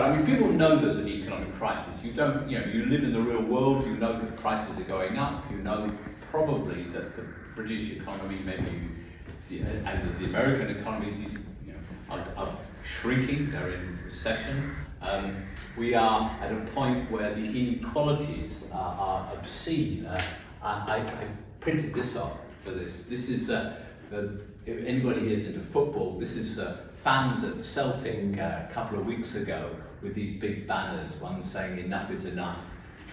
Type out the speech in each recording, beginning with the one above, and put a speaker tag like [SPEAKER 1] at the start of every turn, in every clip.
[SPEAKER 1] I mean, people know there's an economic crisis. You don't, you live in the real world, you know that prices are going up, you know probably that the British economy, maybe and the American economies, are shrinking, they're in recession. We are at a point where the inequalities are obscene. I printed this off for this. This is, if anybody here is into football, this is fans at Celtic a couple of weeks ago with these big banners, one saying enough is enough,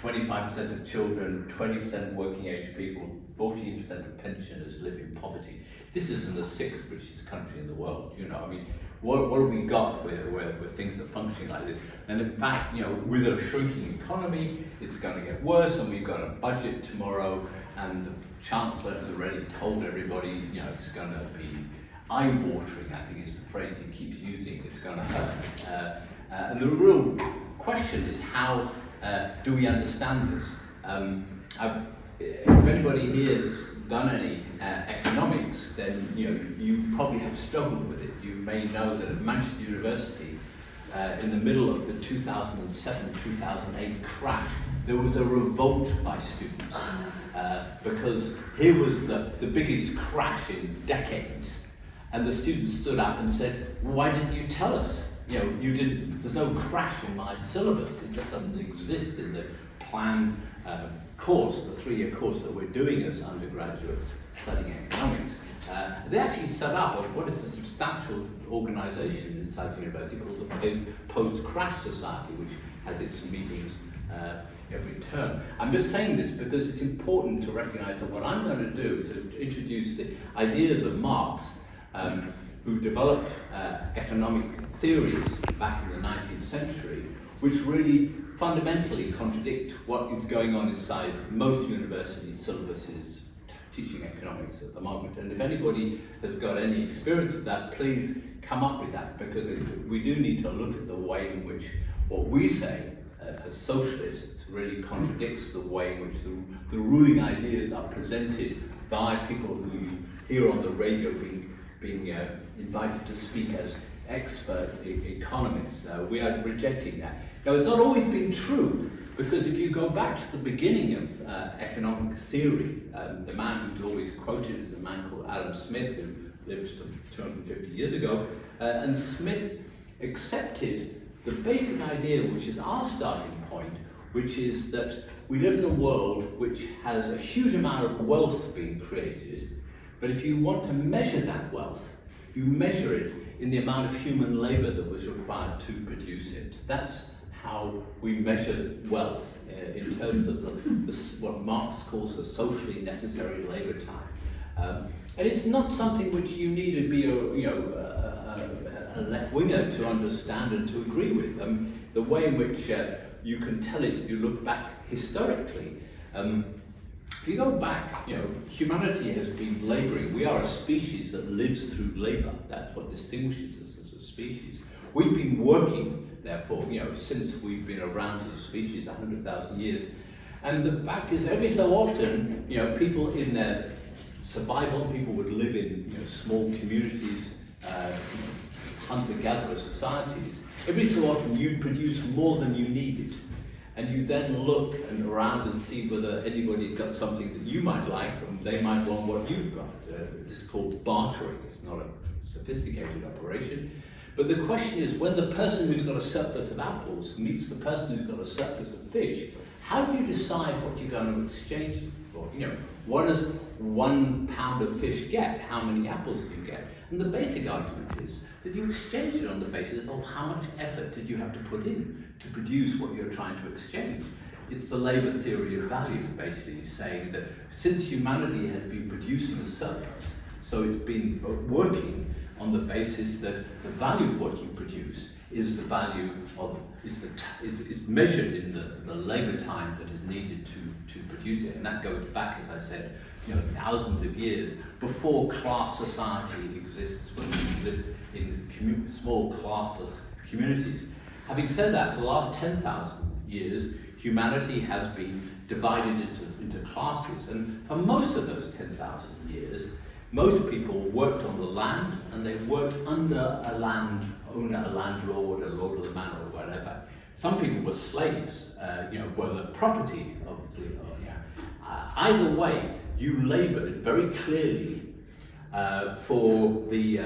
[SPEAKER 1] 25% of children, 20% of working age people, 14% of pensioners live in poverty. This is in the 6th richest country in the world, I mean, what have we got where things are functioning like this? And in fact, with a shrinking economy, it's going to get worse, and we've got a budget tomorrow, and the Chancellor has already told everybody, it's going to be eye-watering, I think is the phrase he keeps using. It's going to hurt. And the real question is, how do we understand this? If anybody here has done any economics, then you probably have struggled with it. You may know that at Manchester University, in the middle of the 2007-2008 crash, there was a revolt by students because here was the biggest crash in decades, and the students stood up and said, "Why didn't you tell us? You didn't. There's no crash in my syllabus. It just doesn't exist in the planned course, the 3-year course that we're doing as undergraduates studying economics." They actually set up what is a substantial organisation inside the university called the Post-Crash Society, which has its meetings every term. I'm just saying this because it's important to recognise that what I'm going to do is to introduce the ideas of Marx, who developed economic theories back in the 19th century, which really fundamentally contradict what is going on inside most university syllabuses teaching economics at the moment. And if anybody has got any experience of that, please come up with that, because we do need to look at the way in which what we say as socialists really contradicts the way in which the ruling ideas are presented by people who you hear on the radio being invited to speak as expert economists. We are rejecting that. Now, it's not always been true, because if you go back to the beginning of economic theory, the man who's always quoted is a man called Adam Smith, who lived 250 years ago, and Smith accepted the basic idea, which is our starting point, which is that we live in a world which has a huge amount of wealth being created, but if you want to measure that wealth, you measure it in the amount of human labour that was required to produce it. That's how we measure wealth in terms of what Marx calls the socially necessary labour time. And it's not something which you need to be a left-winger to understand and to agree with. The way in which you can tell it, if you look back historically, if you go back, humanity has been labouring. We are a species that lives through labour. That's what distinguishes us as a species. We've been working, therefore, since we've been around as a species 100,000 years. And the fact is, every so often, people in their survival, people would live in small communities, hunter-gatherer societies. Every so often, you'd produce more than you needed. And you then look around and see whether anybody's got something that you might like, and they might want what you've got. This is called bartering. It's not a sophisticated operation. But the question is, when the person who's got a surplus of apples meets the person who's got a surplus of fish, how do you decide what you're going to exchange it for? What does 1 pound of fish get? How many apples do you get? And the basic argument is that you exchange it on the basis of how much effort did you have to put in to produce what you're trying to exchange. It's the labour theory of value, basically saying that since humanity has been producing a surplus, so it's been working on the basis that the value of what you produce is the value of, is measured in the labour time that is needed to produce it. And that goes back, as I said, thousands of years before class society exists, when we live in small classless communities. Having said that, for the last 10,000 years, humanity has been divided into classes, and for most of those 10,000 years, most people worked on the land, and they worked under a land owner, a landlord, a lord of the manor, or whatever. Some people were slaves, were the property of the. Either way, you laboured very clearly for the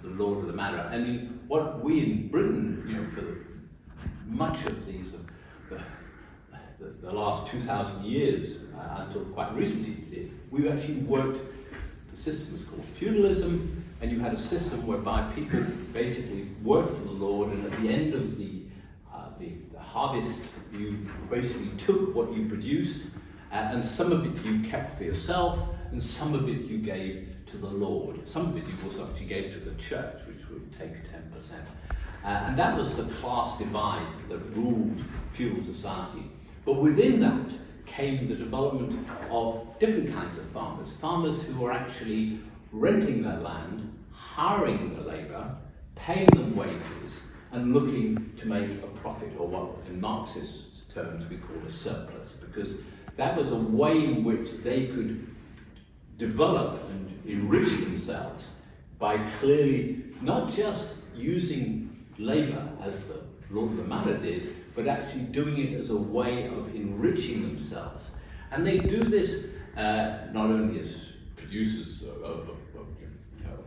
[SPEAKER 1] lord of the manor. And what we in Britain, for much of these the last 2,000 years until quite recently did, we actually worked. The system was called feudalism, and you had a system whereby people basically worked for the lord, and at the end of the harvest, you basically took what you produced, and some of it you kept for yourself, and some of it you gave to the lord. Some of it you also actually gave to the church, which would take 10%. And that was the class divide that ruled feudal society. But within that came the development of different kinds of farmers. Farmers who were actually renting their land, hiring the labour, paying them wages, and looking to make a profit, or what in Marxist terms we call a surplus, because that was a way in which they could develop and enrich themselves by clearly not just using labour as the lord of the manor did, but actually doing it as a way of enriching themselves. And they do this not only as producers of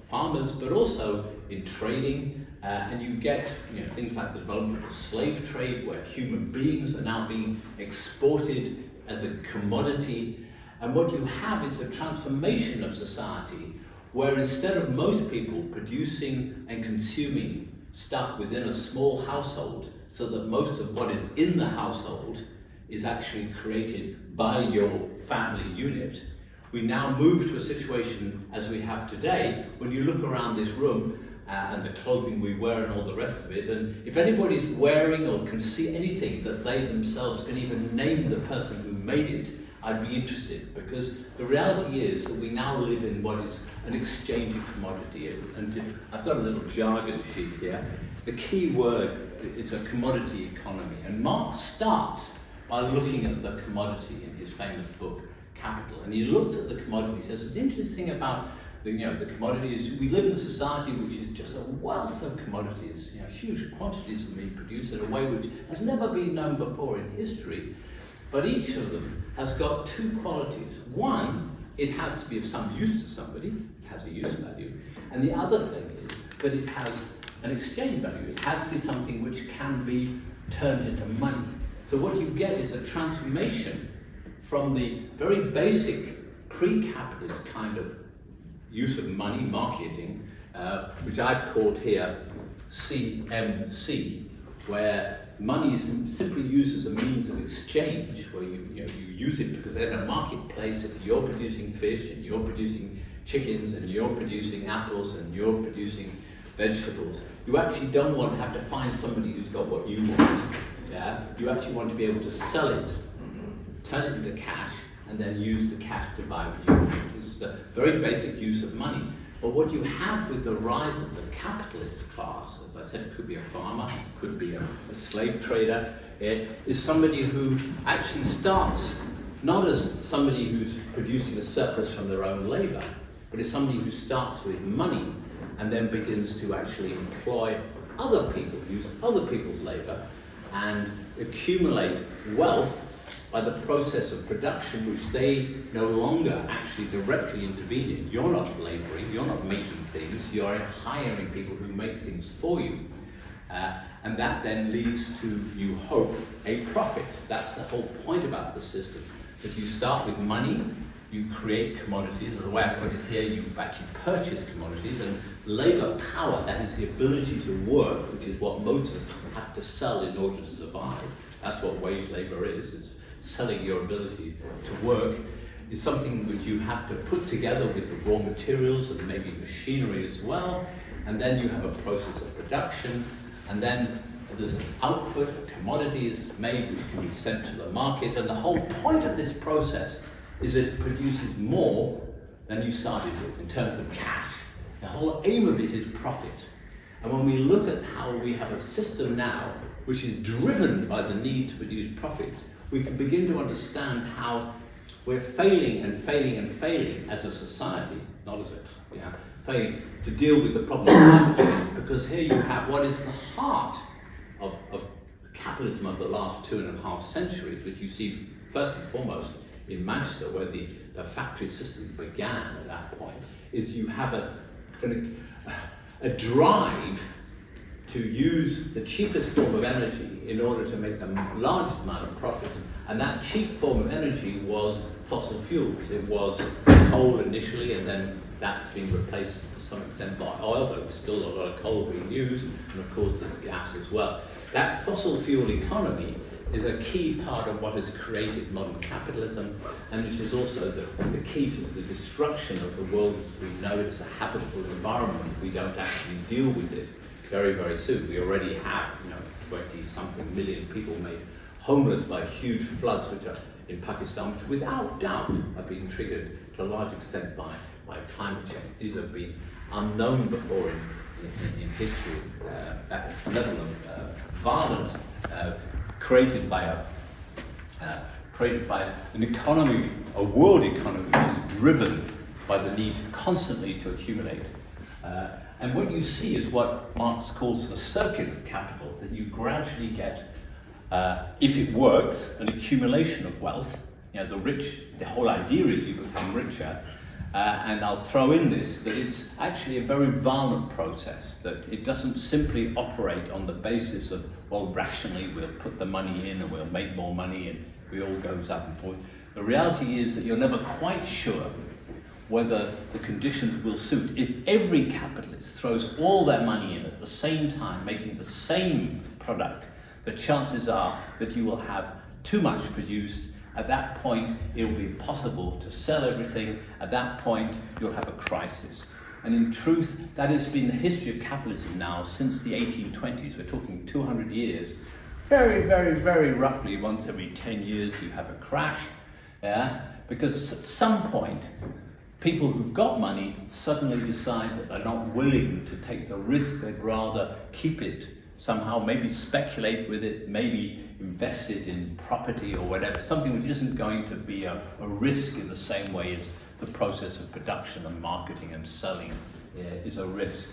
[SPEAKER 1] farmers, but also in trading. And you get things like the development of the slave trade, where human beings are now being exported as a commodity. And what you have is a transformation of society, where instead of most people producing and consuming stuff within a small household, so that most of what is in the household is actually created by your family unit, we now move to a situation as we have today, when you look around this room and the clothing we wear and all the rest of it, and if anybody's wearing or can see anything that they themselves can even name the person who made it, I'd be interested, because the reality is that we now live in what is an exchange of commodity. And I've got a little jargon sheet here. The key word, it's a commodity economy. And Marx starts by looking at the commodity in his famous book, Capital. And he looks at the commodity, he says, the interesting thing about the commodity is we live in a society which is just a wealth of commodities, huge quantities of being produced in a way which has never been known before in history. But each of them has got two qualities. One, it has to be of some use to somebody, it has a use value. And the other thing is that it has an exchange value. It has to be something which can be turned into money. So what you get is a transformation from the very basic pre-capitalist kind of use of money, marketing, which I've called here CMC, where money is simply used as a means of exchange, where you use it because in a marketplace, if you're producing fish and you're producing chickens and you're producing apples and you're producing vegetables, you actually don't want to have to find somebody who's got what you want. You actually want to be able to sell it, turn it into cash, and then use the cash to buy what you want. It's a very basic use of money. But what you have with the rise of the capitalist class, as I said, it could be a farmer, it could be a slave trader, is somebody who actually starts not as somebody who's producing a surplus from their own labour, but is somebody who starts with money and then begins to actually employ other people, use other people's labour, and accumulate wealth by the process of production, which they no longer actually directly intervene in. You're not labouring, you're not making things, you're hiring people who make things for you. And that then leads to, you hope, a profit. That's the whole point about the system. That you start with money, you create commodities, or the way I put it here, you actually purchase commodities, and labour power, that is the ability to work, which is what most of us have to sell in order to survive. That's what wage labour is. It's selling your ability to work, is something which you have to put together with the raw materials and maybe machinery as well, and then you have a process of production, and then there's an output, a commodity is made which can be sent to the market, and the whole point of this process is it produces more than you started with in terms of cash. The whole aim of it is profit. And when we look at how we have a system now which is driven by the need to produce profits, we can begin to understand how we're failing and failing and failing as a society, not as a failing to deal with the problem of climate change, because here you have what is the heart of capitalism of the last 2.5 centuries, which you see first and foremost in Manchester, where the factory system began at that point, is you have a drive to use the cheapest form of energy in order to make the largest amount of profit. And that cheap form of energy was fossil fuels. It was coal initially, and then that's been replaced to some extent by oil, but still a lot of coal being used, and of course there's gas as well. That fossil fuel economy is a key part of what has created modern capitalism, and which is also the key to the destruction of the world as we know it as a habitable environment if we don't actually deal with it very, very soon. We already have, 20-something million people made homeless by huge floods which are in Pakistan, which without doubt have been triggered to a large extent by climate change. These have been unknown before in history. That level of violence created by an economy, a world economy, which is driven by the need constantly to accumulate. And what you see is what Marx calls the circuit of capital, that you gradually get, if it works, an accumulation of wealth. The rich, the whole idea is you become richer. And I'll throw in this, that it's actually a very violent process, that it doesn't simply operate on the basis of, well, rationally we'll put the money in and we'll make more money and it all goes up and forth. The reality is that you're never quite sure whether the conditions will suit. If every capitalist throws all their money in at the same time, making the same product, the chances are that you will have too much produced. At that point, it will be impossible to sell everything. At that point, you'll have a crisis. And in truth, that has been the history of capitalism now since the 1820s. We're talking 200 years. Very, very, very roughly, once every 10 years, you have a crash. Because at some point, people who've got money suddenly decide that they're not willing to take the risk. They'd rather keep it somehow, maybe speculate with it, maybe invest it in property or whatever, something which isn't going to be a risk in the same way as the process of production and marketing and selling is a risk.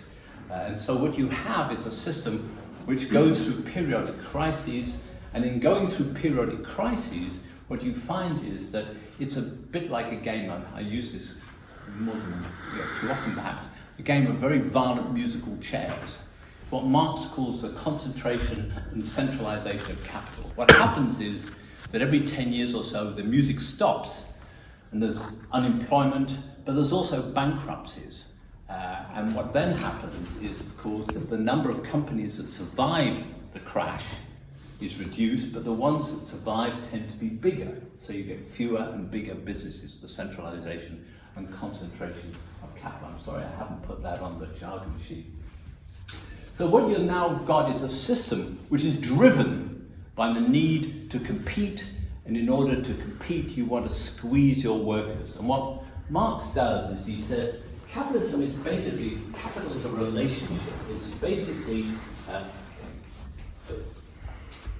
[SPEAKER 1] And so what you have is a system which goes through periodic crises, and in going through periodic crises, what you find is that it's a bit like a game, I use this more than too often perhaps, a game of very violent musical chairs. What Marx calls the concentration and centralization of capital. What happens is that every 10 years or so the music stops and there's unemployment, but there's also bankruptcies. And what then happens is, of course, that the number of companies that survive the crash is reduced, but the ones that survive tend to be bigger. So you get fewer and bigger businesses, the centralization and concentration of capital. I'm sorry, I haven't put that on the jargon sheet. So what you've now got is a system which is driven by the need to compete, and in order to compete you want to squeeze your workers. And what Marx does is he says capitalism is basically, capital is a relationship. It's basically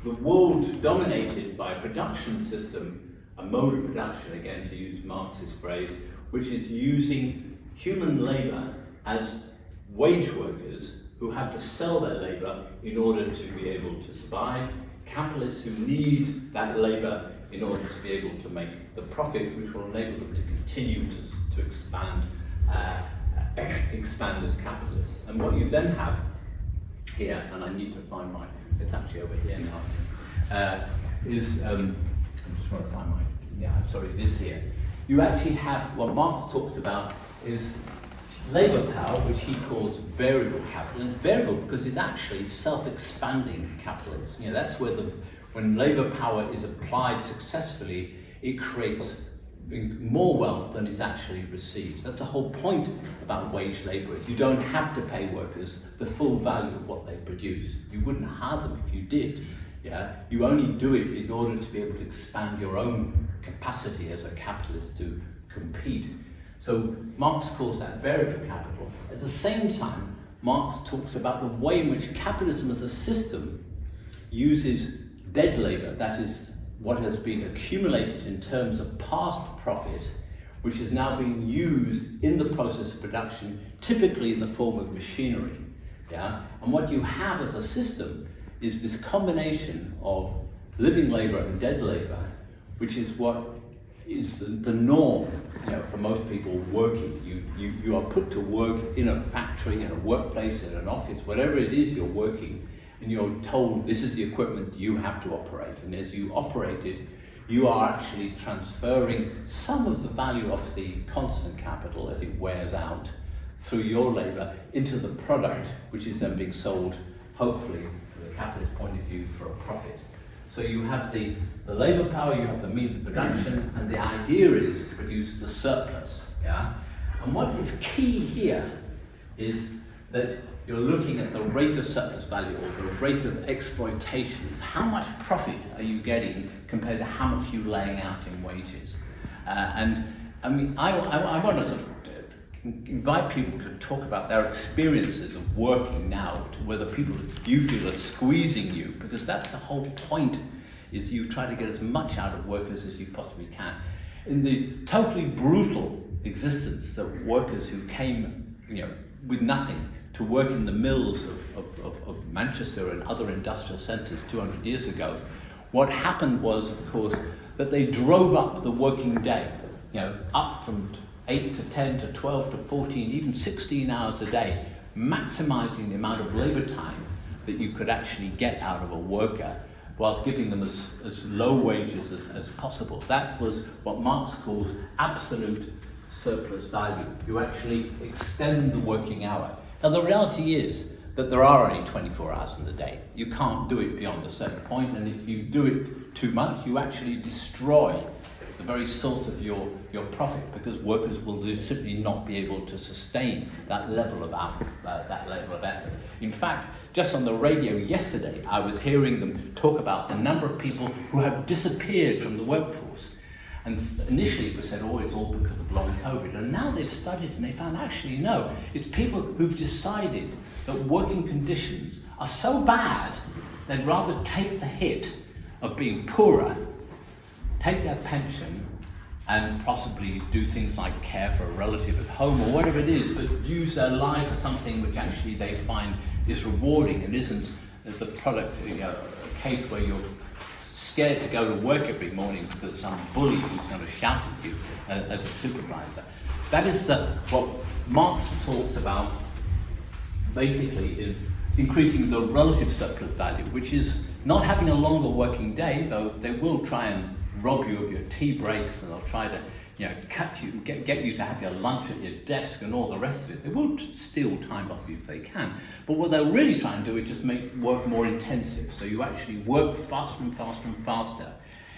[SPEAKER 1] the world dominated by a production system, a mode of production, again to use Marx's phrase, which is using human labour as wage workers who have to sell their labour in order to be able to survive, capitalists who need that labour in order to be able to make the profit which will enable them to continue to expand as capitalists. And what you then have here, and I need to find my, it's actually over here now, is, I'm just trying to find my, I'm sorry, it is here. You actually have, what Marx talks about is labour power, which he calls variable capital, and it's variable because it's actually self-expanding capitalism. That's where when labour power is applied successfully, it creates more wealth than is actually received. That's the whole point about wage labourers. You don't have to pay workers the full value of what they produce. You wouldn't hire them if you did. You only do it in order to be able to expand your own capacity as a capitalist to compete. So Marx calls that variable capital. At the same time, Marx talks about the way in which capitalism as a system uses dead labour, that is what has been accumulated in terms of past profit, which is now being used in the process of production, typically in the form of machinery. Yeah? And what you have as a system is this combination of living labour and dead labour, which is what is the norm, for most people working. You are put to work in a factory, in a workplace, in an office, whatever it is you're working, and you're told this is the equipment you have to operate. And as you operate it, you are actually transferring some of the value of the constant capital as it wears out through your labour into the product, which is then being sold, hopefully, from the capitalist point of view, for a profit. So you have the labour power, you have the means of production, and the idea is to produce the surplus. Yeah? And what is key here is that you're looking at the rate of surplus value, or the rate of exploitation. Is how much profit are you getting compared to how much you're laying out in wages? And I mean, I want to sort of invite people to talk about their experiences of working now, to whether people you feel are squeezing you, because that's the whole point, is you try to get as much out of workers as you possibly can. In the totally brutal existence of workers who came, with nothing, to work in the mills of Manchester and other industrial centres 200 years ago, what happened was, of course, that they drove up the working day, up from 8 to 10 to 12 to 14, even 16 hours a day, maximising the amount of labour time that you could actually get out of a worker, whilst giving them as low wages as possible. That was what Marx calls absolute surplus value. You actually extend the working hour. Now the reality is that there are only 24 hours in the day. You can't do it beyond a certain point, and if you do it too much, you actually destroy the very source of your profit, because workers will simply not be able to sustain that level of effort. In fact, just on the radio yesterday, I was hearing them talk about the number of people who have disappeared from the workforce. And initially it was said, it's all because of long COVID. And now they've studied and they found actually no, it's people who've decided that working conditions are so bad, they'd rather take the hit of being poorer, take their pension, and possibly do things like care for a relative at home or whatever it is, but use their life for something which actually they find is rewarding and isn't the product, a case where you're scared to go to work every morning because some bully who's going to shout at you as a supervisor. That is what Marx talks about, basically, in increasing the relative surplus value, which is not having a longer working day, though they will try and rob you of your tea breaks, and they'll try to cut you, get you to have your lunch at your desk and all the rest of it. They will steal time off you if they can. But what they'll really try and do is just make work more intensive. So you actually work faster and faster and faster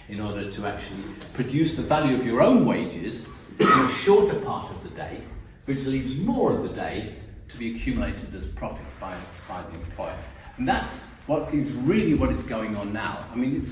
[SPEAKER 1] in order to actually produce the value of your own wages in a shorter part of the day, which leaves more of the day to be accumulated as profit by the employer. And that's what is going on now. I mean,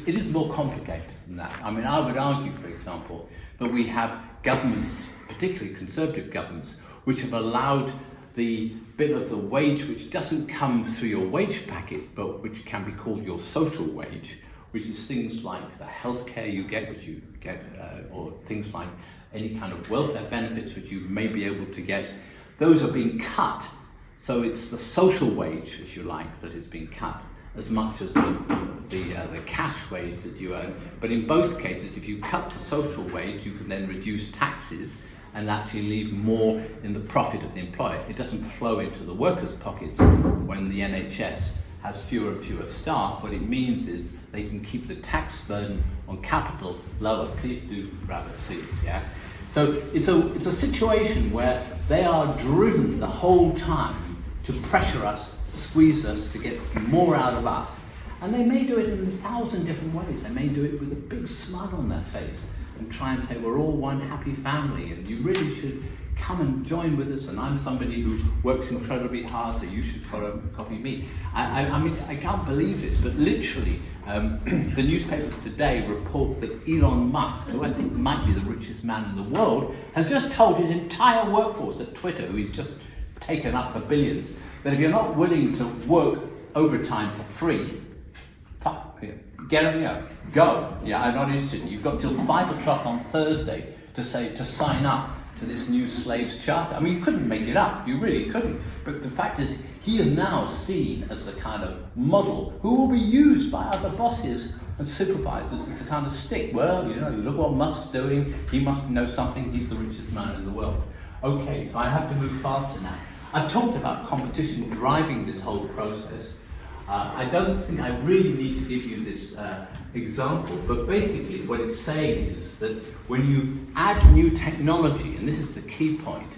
[SPEAKER 1] it is more complicated than that. I mean, I would argue, for example, that we have governments, particularly conservative governments, which have allowed the bit of the wage which doesn't come through your wage packet, but which can be called your social wage, which is things like the healthcare you get, or things like any kind of welfare benefits which you may be able to get. Those are being cut. So it's the social wage, if you like, that is being cut as much as the cash wage that you earn. But in both cases, if you cut the social wage, you can then reduce taxes and actually leave more in the profit of the employer. It doesn't flow into the workers' pockets when the NHS has fewer and fewer staff. What it means is they can keep the tax burden on capital lower. Please do grab a seat, yeah? So it's a situation where they are driven the whole time to pressure us, to squeeze us, to get more out of us. And they may do it in 1,000 different ways. They may do it with a big smile on their face and try and say, we're all one happy family and you really should come and join with us, and I'm somebody who works incredibly hard, so you should copy me. I mean, I can't believe this, but literally, the newspapers today report that Elon Musk, who I think might be the richest man in the world, has just told his entire workforce at Twitter, who he's just taken up for billions, that if you're not willing to work overtime for free, go. Yeah, I'm not interested. You've got till 5 o'clock on Thursday to sign up to this new slaves charter. I mean, you couldn't make it up, you really couldn't. But the fact is, he is now seen as the kind of model who will be used by other bosses and supervisors as a kind of stick. Well, you know, you look what Musk's doing, he must know something, he's the richest man in the world. Okay, so I have to move faster now. I've talked about competition driving this whole process. I don't think I really need to give you this example, but basically what it's saying is that when you add new technology, and this is the key point,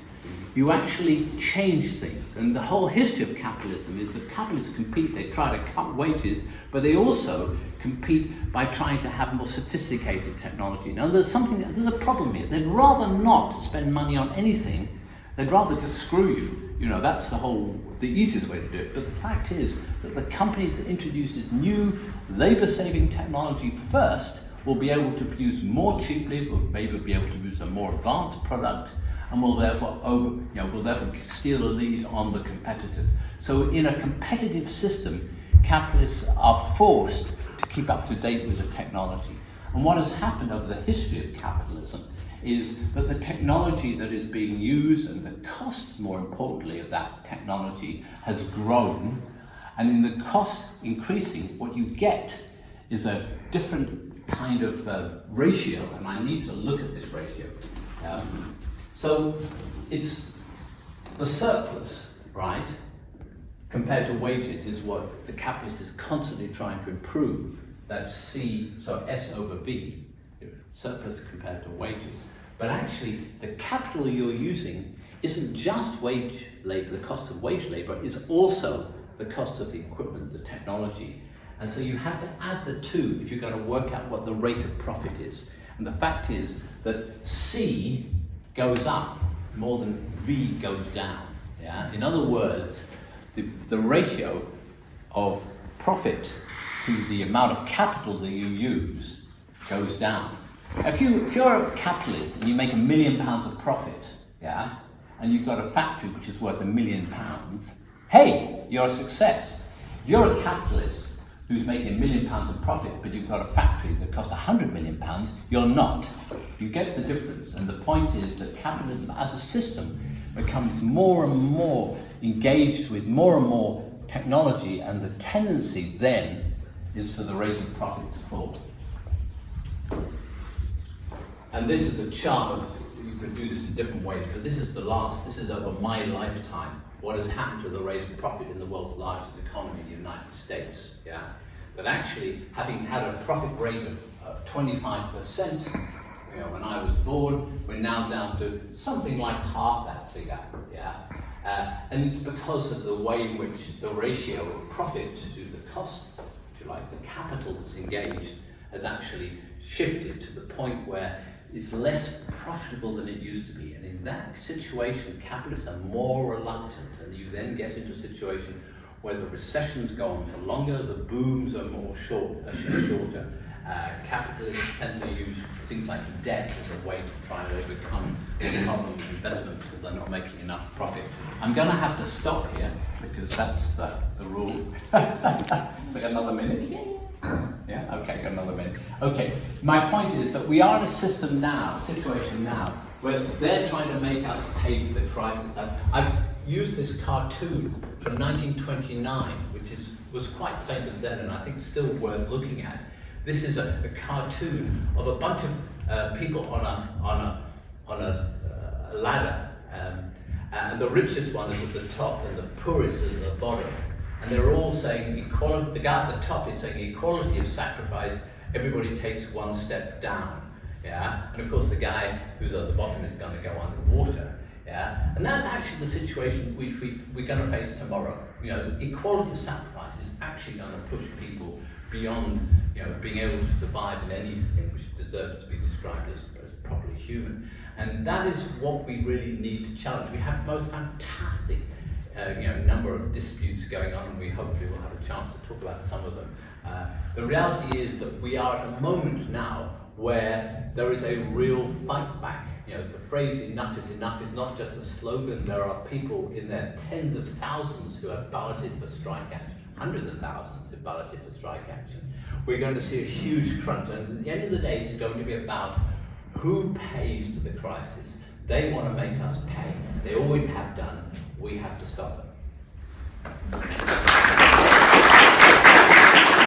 [SPEAKER 1] you actually change things. And the whole history of capitalism is that capitalists compete, they try to cut wages, but they also compete by trying to have more sophisticated technology. Now there's a problem here. They'd rather not spend money on anything, they'd rather just screw you. You know, that's the easiest way to do it. But the fact is that the company that introduces new labor-saving technology first will be able to produce more cheaply, will maybe be able to produce a more advanced product, and will therefore steal a lead on the competitors. So in a competitive system, capitalists are forced to keep up to date with the technology. And what has happened over the history of capitalism is that the technology that is being used and the cost, more importantly, of that technology has grown. And in the cost increasing, what you get is a different kind of ratio, and I need to look at this ratio. So it's the surplus, right, compared to wages is what the capitalist is constantly trying to improve. That's C, so S over V, surplus compared to wages. But actually, the capital you're using isn't just wage labor, the cost of wage labor is also the cost of the equipment, the technology. And so you have to add the two if you're going to work out what the rate of profit is. And the fact is that C goes up more than V goes down. Yeah? In other words, the ratio of profit to the amount of capital that you use goes down. If you're a capitalist and you make £1 million of profit, yeah, and you've got a factory which is worth £1 million, hey, you're a success. If you're a capitalist who's making £1 million of profit, but you've got a factory that costs £100 million, you're not. You get the difference. And the point is that capitalism as a system becomes more and more engaged with more and more technology, and the tendency then is for the rate of profit to fall. And this is a chart of, you could do this in different ways, but this is over my lifetime, what has happened to the rate of profit in the world's largest economy, the United States. Yeah? That actually, having had a profit rate of 25%, you know, when I was born, we're now down to something like half that figure. Yeah? And it's because of the way in which the ratio of profit to the cost, if you like, the capital that's engaged, has actually shifted to the point where it's less profitable than it used to be. And in that situation, capitalists are more reluctant, and you then get into a situation where the recessions go on for longer, the booms are shorter. Capitalists tend to use things like debt as a way to try and overcome the problem of investment because they're not making enough profit. I'm going to have to stop here because that's the rule. Like another minute? Yeah, okay, got another minute. Okay, my point is that we are in a situation now, where they're trying to make us pay for the crisis. I've used this cartoon from 1929, which was quite famous then, and I think still worth looking at. This is a cartoon of a bunch of people on a ladder, and the richest one is at the top, and the poorest is at the bottom. And they're all saying equality. The guy at the top is saying equality of sacrifice. Everybody takes one step down. Yeah, and of course the guy who's at the bottom is going to go underwater. Yeah, and that's actually the situation which we're going to face tomorrow. You know, equality of sacrifice is actually going to push people beyond, you know, being able to survive in anything which deserves to be described as properly human. And that is what we really need to challenge. We have the most fantastic number of disputes going on, and we hopefully will have a chance to talk about some of them. The reality is that we are at a moment now where there is a real fight back. You know, the phrase "enough is enough" is not just a slogan. There are people in their tens of thousands who have balloted for strike action, hundreds of thousands who balloted for strike action. We're going to see a huge crunch, and at the end of the day, it's going to be about Who pays for the crisis? They want to make us pay. They always have done. We have to stop them.